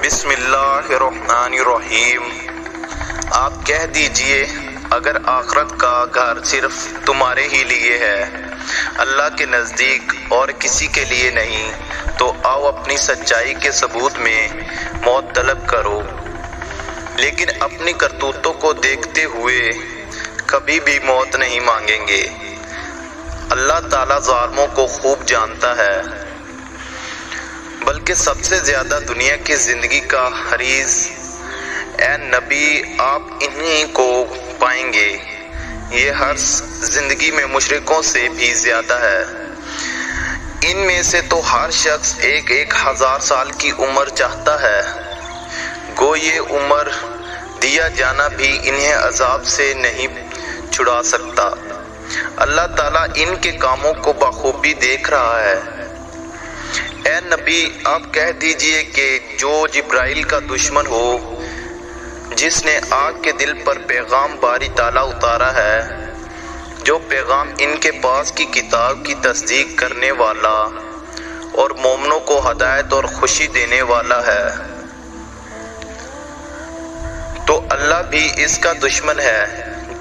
بسم اللہ الرحمن الرحیم۔ آپ کہہ دیجئے اگر آخرت کا گھر صرف تمہارے ہی لیے ہے، اللہ کے نزدیک اور کسی کے لیے نہیں، تو آؤ اپنی سچائی کے ثبوت میں موت طلب کرو، لیکن اپنی کرتوتوں کو دیکھتے ہوئے کبھی بھی موت نہیں مانگیں گے۔ اللہ تعالیٰ ظالموں کو خوب جانتا ہے، بلکہ سب سے زیادہ دنیا کی زندگی کا حریص اے نبی آپ انہی کو پائیں گے۔ یہ ہر زندگی میں مشرکوں سے بھی زیادہ ہے۔ ان میں سے تو ہر شخص 1000 سال کی عمر چاہتا ہے، گو یہ عمر دیا جانا بھی انہیں عذاب سے نہیں چھڑا سکتا۔ اللہ تعالیٰ ان کے کاموں کو بخوبی دیکھ رہا ہے۔ اے نبی آپ کہہ دیجئے کہ جو جبرائیل کا دشمن ہو، جس نے آگ کے دل پر پیغام باری تعالیٰ اتارا ہے، جو پیغام ان کے پاس کی کتاب کی تصدیق کرنے والا اور مومنوں کو ہدایت اور خوشی دینے والا ہے، تو اللہ بھی اس کا دشمن ہے۔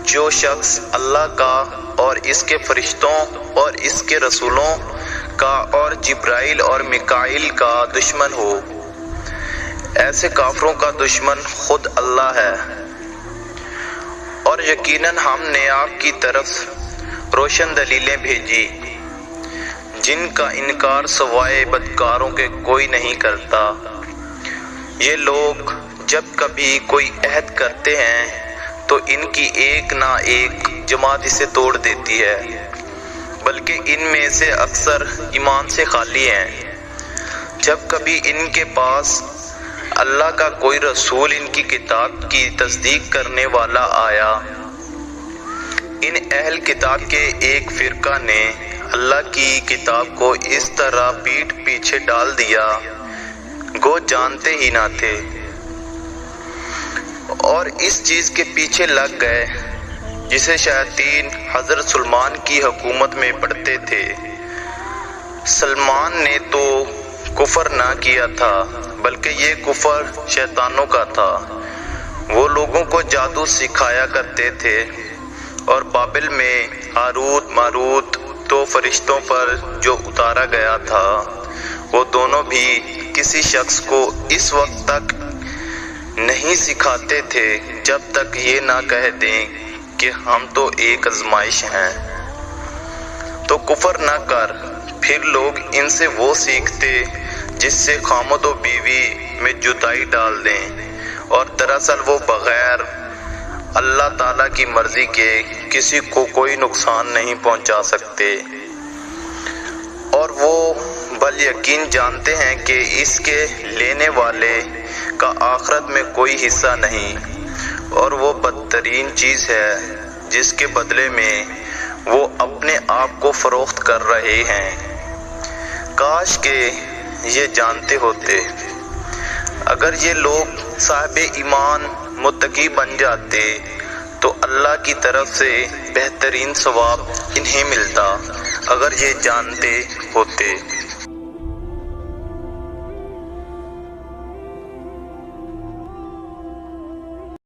جو شخص اللہ کا اور اس کے فرشتوں اور اس کے رسولوں کا اور جبرائیل اور میکائیل کا دشمن ہو، ایسے کافروں کا دشمن خود اللہ ہے۔ اور یقیناً ہم نے آپ کی طرف روشن دلیلیں بھیجی، جن کا انکار سوائے بدکاروں کے کوئی نہیں کرتا۔ یہ لوگ جب کبھی کوئی عہد کرتے ہیں تو ان کی ایک نہ ایک جماعت اسے توڑ دیتی ہے، بلکہ ان میں سے اکثر ایمان سے خالی ہیں۔ جب کبھی ان کے پاس اللہ کا کوئی رسول ان کی کتاب کی تصدیق کرنے والا آیا، ان اہل کتاب کے ایک فرقہ نے اللہ کی کتاب کو اس طرح پیٹھ پیچھے ڈال دیا گو جانتے ہی نہ تھے، اور اس چیز کے پیچھے لگ گئے جسے شیاطین حضرت سلیمان کی حکومت میں پڑھتے تھے۔ سلیمان نے تو کفر نہ کیا تھا، بلکہ یہ کفر شیطانوں کا تھا۔ وہ لوگوں کو جادو سکھایا کرتے تھے، اور بابل میں ہاروت ماروت تو فرشتوں پر جو اتارا گیا تھا، وہ دونوں بھی کسی شخص کو اس وقت تک نہیں سکھاتے تھے جب تک یہ نہ کہہ دیں کہ ہم تو ایک آزمائش ہیں۔ تو کفر نہ کر، پھر لوگ ان سے وہ سیکھتے جس سے خامد و بیوی میں جدائی ڈال دیں، اور دراصل وہ بغیر اللہ تعالیٰ کی مرضی کے کسی کو کوئی نقصان نہیں پہنچا سکتے، اور وہ بل یقین جانتے ہیں کہ اس کے لینے والے کا آخرت میں کوئی حصہ نہیں، اور وہ بدترین چیز ہے جس کے بدلے میں وہ اپنے آپ کو فروخت کر رہے ہیں۔ کاش کہ یہ جانتے ہوتے۔ اگر یہ لوگ صاحب ایمان متقی بن جاتے تو اللہ کی طرف سے بہترین ثواب انہیں ملتا، اگر یہ جانتے ہوتے۔